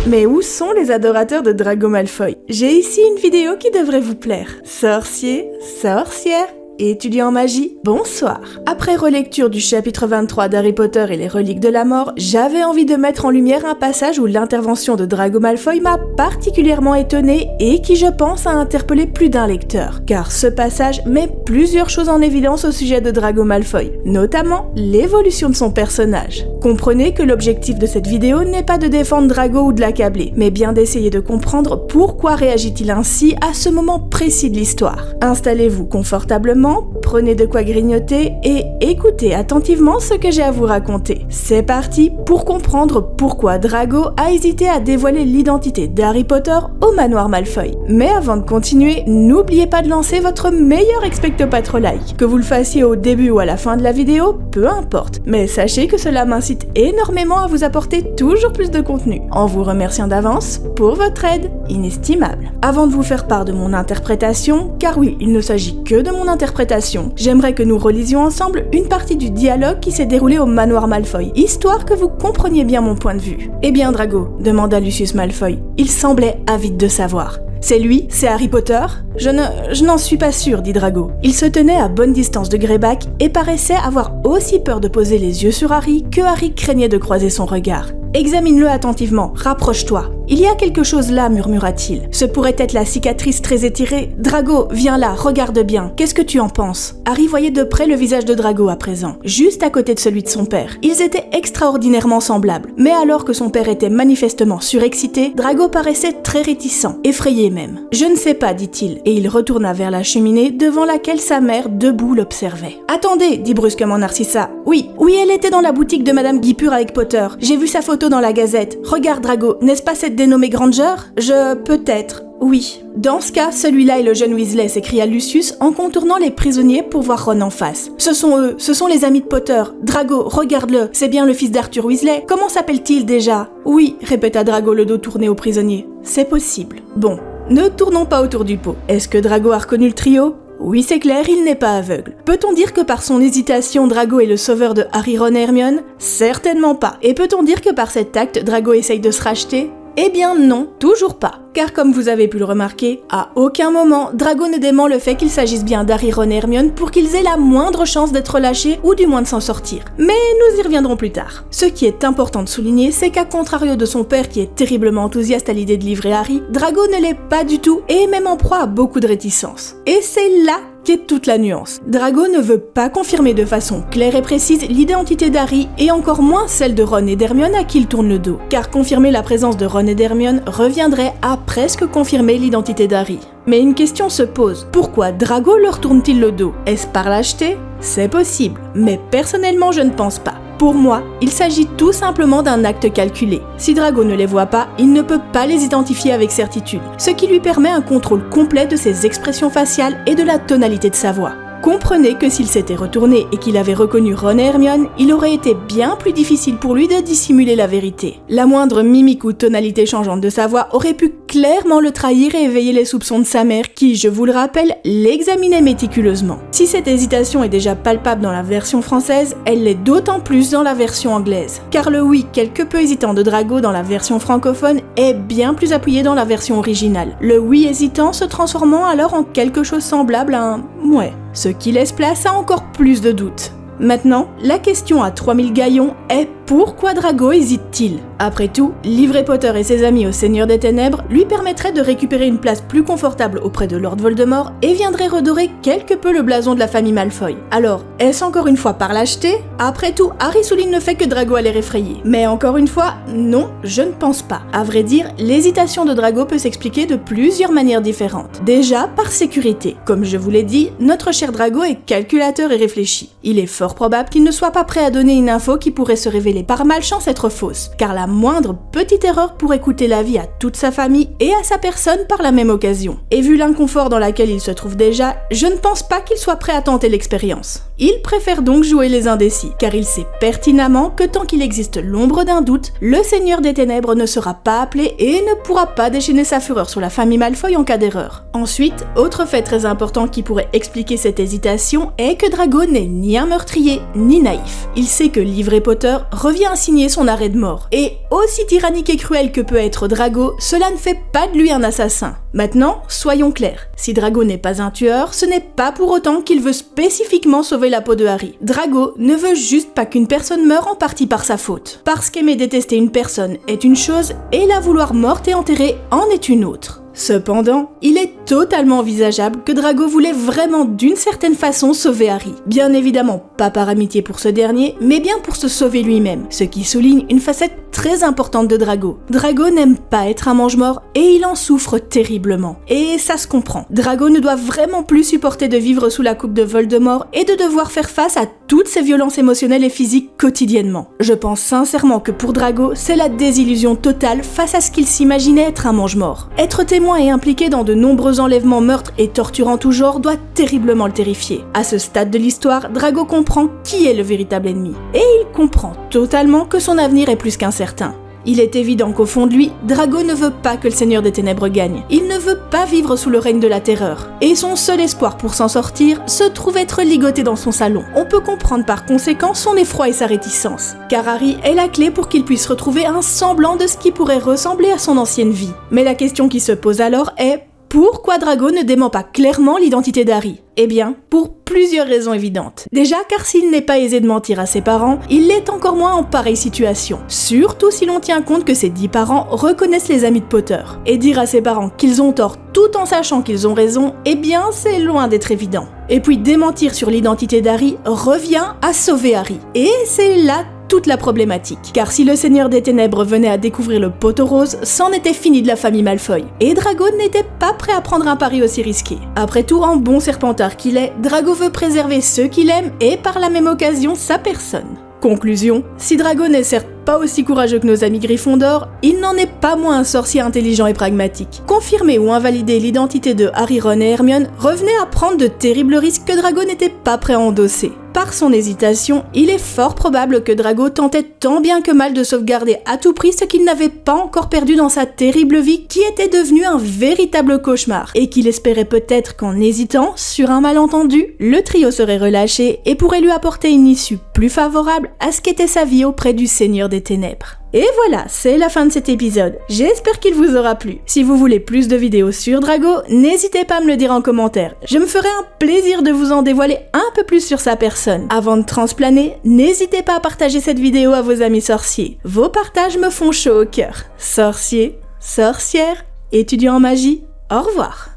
Mais où sont les adorateurs de Drago Malfoy? J'ai ici une vidéo qui devrait vous plaire. Sorciers, sorcières, étudiants en magie, bonsoir. Après relecture du chapitre 23 d'Harry Potter et les reliques de la mort, j'avais envie de mettre en lumière un passage où l'intervention de Drago Malfoy m'a particulièrement étonné et qui, je pense, a interpellé plus d'un lecteur. Car ce passage met plusieurs choses en évidence au sujet de Drago Malfoy, notamment l'évolution de son personnage. Comprenez que l'objectif de cette vidéo n'est pas de défendre Drago ou de l'accabler, mais bien d'essayer de comprendre pourquoi réagit-il ainsi à ce moment précis de l'histoire. Installez-vous confortablement, prenez de quoi grignoter et écoutez attentivement ce que j'ai à vous raconter. C'est parti pour comprendre pourquoi Drago a hésité à dévoiler l'identité d'Harry Potter au manoir Malfoy. Mais avant de continuer, n'oubliez pas de lancer votre meilleur expecto patro like. Que vous le fassiez au début ou à la fin de la vidéo, peu importe. Mais sachez que cela m'incite énormément à vous apporter toujours plus de contenu, en vous remerciant d'avance pour votre aide inestimable. Avant de vous faire part de mon interprétation, car oui, il ne s'agit que de mon interprétation, j'aimerais que nous relisions ensemble une partie du dialogue qui s'est déroulé au manoir Malfoy, histoire que vous compreniez bien mon point de vue. Eh bien Drago, demanda Lucius Malfoy, il semblait avide de savoir. C'est lui? C'est Harry Potter? Je n'en suis pas sûr, dit Drago. Il se tenait à bonne distance de Greyback et paraissait avoir aussi peur de poser les yeux sur Harry que Harry craignait de croiser son regard. Examine-le attentivement, rapproche-toi. Il y a quelque chose là, murmura-t-il. Ce pourrait être la cicatrice très étirée. Drago, viens là, regarde bien. Qu'est-ce que tu en penses? Harry voyait de près le visage de Drago à présent, juste à côté de celui de son père. Ils étaient extraordinairement semblables. Mais alors que son père était manifestement surexcité, Drago paraissait très réticent, effrayé même. Je ne sais pas, dit-il, et il retourna vers la cheminée devant laquelle sa mère, debout, l'observait. Attendez, dit brusquement Narcissa. Oui, elle était dans la boutique de Madame Guipure avec Potter. J'ai vu sa photo dans la Gazette. Regarde Drago, n'est-ce pas cette dénommée Granger? Peut-être. Oui. Dans ce cas, celui-là est le jeune Weasley, s'écria Lucius en contournant les prisonniers pour voir Ron en face. Ce sont eux, ce sont les amis de Potter. Drago, regarde-le, c'est bien le fils d'Arthur Weasley. Comment s'appelle-t-il déjà? Oui, répéta Drago le dos tourné aux prisonniers. C'est possible. Bon, ne tournons pas autour du pot. Est-ce que Drago a reconnu le trio? Oui, c'est clair, il n'est pas aveugle. Peut-on dire que par son hésitation, Drago est le sauveur de Harry, Ron et Hermione? Certainement pas. Et peut-on dire que par cet acte, Drago essaye de se racheter? Eh bien non, toujours pas. Car comme vous avez pu le remarquer, à aucun moment, Drago ne dément le fait qu'il s'agisse bien d'Harry, Ron et Hermione pour qu'ils aient la moindre chance d'être relâchés ou du moins de s'en sortir. Mais nous y reviendrons plus tard. Ce qui est important de souligner, c'est qu'à contrario de son père qui est terriblement enthousiaste à l'idée de livrer Harry, Drago ne l'est pas du tout et est même en proie à beaucoup de réticence. Et c'est là qu'est toute la nuance. Drago ne veut pas confirmer de façon claire et précise l'identité d'Harry et encore moins celle de Ron et d'Hermione à qui il tourne le dos. Car confirmer la présence de Ron et d'Hermione reviendrait à presque confirmer l'identité d'Harry. Mais une question se pose. Pourquoi Drago leur tourne-t-il le dos? Est-ce par lâcheté? C'est possible, mais personnellement je ne pense pas. Pour moi, il s'agit tout simplement d'un acte calculé. Si Drago ne les voit pas, il ne peut pas les identifier avec certitude, ce qui lui permet un contrôle complet de ses expressions faciales et de la tonalité de sa voix. Comprenez que s'il s'était retourné et qu'il avait reconnu Ron et Hermione, il aurait été bien plus difficile pour lui de dissimuler la vérité. La moindre mimique ou tonalité changeante de sa voix aurait pu clairement le trahir et éveiller les soupçons de sa mère qui, je vous le rappelle, l'examinait méticuleusement. Si cette hésitation est déjà palpable dans la version française, elle l'est d'autant plus dans la version anglaise. Car le oui quelque peu hésitant de Drago dans la version francophone est bien plus appuyé dans la version originale. Le oui hésitant se transformant alors en quelque chose semblable à un « ouais ». Ce qui laisse place à encore plus de doutes. Maintenant, la question à 3000 gaillons est pourquoi Drago hésite-t-il? Après tout, livrer Potter et ses amis au Seigneur des Ténèbres lui permettrait de récupérer une place plus confortable auprès de Lord Voldemort et viendrait redorer quelque peu le blason de la famille Malfoy. Alors, est-ce encore une fois par lâcheté? Après tout, Harry souligne le fait que Drago allait effrayer. Mais encore une fois, non, je ne pense pas. À vrai dire, l'hésitation de Drago peut s'expliquer de plusieurs manières différentes. Déjà, par sécurité. Comme je vous l'ai dit, notre cher Drago est calculateur et réfléchi. Il est fort probable qu'il ne soit pas prêt à donner une info qui pourrait se révéler par malchance être fausse, car la moindre petite erreur pourrait coûter la vie à toute sa famille et à sa personne par la même occasion. Et vu l'inconfort dans lequel il se trouve déjà, je ne pense pas qu'il soit prêt à tenter l'expérience. Il préfère donc jouer les indécis, car il sait pertinemment que tant qu'il existe l'ombre d'un doute, le Seigneur des Ténèbres ne sera pas appelé et ne pourra pas déchaîner sa fureur sur la famille Malfoy en cas d'erreur. Ensuite, autre fait très important qui pourrait expliquer cette hésitation est que Drago n'est ni un meurtrier ni naïf. Il sait que livrer Potter revient signer son arrêt de mort. Et aussi tyrannique et cruel que peut être Drago, cela ne fait pas de lui un assassin. Maintenant, soyons clairs, si Drago n'est pas un tueur, ce n'est pas pour autant qu'il veut spécifiquement sauver la peau de Harry. Drago ne veut juste pas qu'une personne meure en partie par sa faute. Parce qu'aimer détester une personne est une chose, et la vouloir morte et enterrée en est une autre. Cependant, il est totalement envisageable que Drago voulait vraiment d'une certaine façon sauver Harry. Bien évidemment, pas par amitié pour ce dernier, mais bien pour se sauver lui-même, ce qui souligne une facette très importante de Drago. Drago n'aime pas être un mange-mort et il en souffre terriblement. Et ça se comprend. Drago ne doit vraiment plus supporter de vivre sous la coupe de Voldemort et de devoir faire face à toutes ces violences émotionnelles et physiques quotidiennement. Je pense sincèrement que pour Drago, c'est la désillusion totale face à ce qu'il s'imaginait être un mange-mort. Être témoin et impliqué dans de nombreux enlèvements, meurtres et tortures en tout genre doit terriblement le terrifier. À ce stade de l'histoire, Drago comprend qui est le véritable ennemi. Et il comprend totalement que son avenir est plus qu'incertain. Il est évident qu'au fond de lui, Drago ne veut pas que le Seigneur des Ténèbres gagne. Il ne veut pas vivre sous le règne de la terreur. Et son seul espoir pour s'en sortir se trouve être ligoté dans son salon. On peut comprendre par conséquent son effroi et sa réticence. Car Harry est la clé pour qu'il puisse retrouver un semblant de ce qui pourrait ressembler à son ancienne vie. Mais la question qui se pose alors est: pourquoi Drago ne dément pas clairement l'identité d'Harry? Eh bien, pour plusieurs raisons évidentes. Déjà, car s'il n'est pas aisé de mentir à ses parents, il l'est encore moins en pareille situation. Surtout si l'on tient compte que ses 10 parents reconnaissent les amis de Potter. Et dire à ses parents qu'ils ont tort tout en sachant qu'ils ont raison, eh bien, c'est loin d'être évident. Et puis, démentir sur l'identité d'Harry revient à sauver Harry. Et c'est là toute la problématique. Car si le Seigneur des Ténèbres venait à découvrir le poteau rose, c'en était fini de la famille Malfoy. Et Drago n'était pas prêt à prendre un pari aussi risqué. Après tout, en bon serpentard qu'il est, Drago veut préserver ceux qu'il aime et par la même occasion sa personne. Conclusion, si Drago n'est certes pas aussi courageux que nos amis Gryffondor, il n'en est pas moins un sorcier intelligent et pragmatique. Confirmer ou invalider l'identité de Harry, Ron et Hermione revenait à prendre de terribles risques que Drago n'était pas prêt à endosser. Par son hésitation, il est fort probable que Drago tentait tant bien que mal de sauvegarder à tout prix ce qu'il n'avait pas encore perdu dans sa terrible vie qui était devenue un véritable cauchemar, et qu'il espérait peut-être qu'en hésitant sur un malentendu, le trio serait relâché et pourrait lui apporter une issue plus favorable à ce qu'était sa vie auprès du Seigneur des Ténèbres. Et voilà, c'est la fin de cet épisode. J'espère qu'il vous aura plu. Si vous voulez plus de vidéos sur Drago, n'hésitez pas à me le dire en commentaire. Je me ferai un plaisir de vous en dévoiler un peu plus sur sa personne. Avant de transplaner, n'hésitez pas à partager cette vidéo à vos amis sorciers. Vos partages me font chaud au cœur. Sorciers, sorcières, étudiants en magie, au revoir.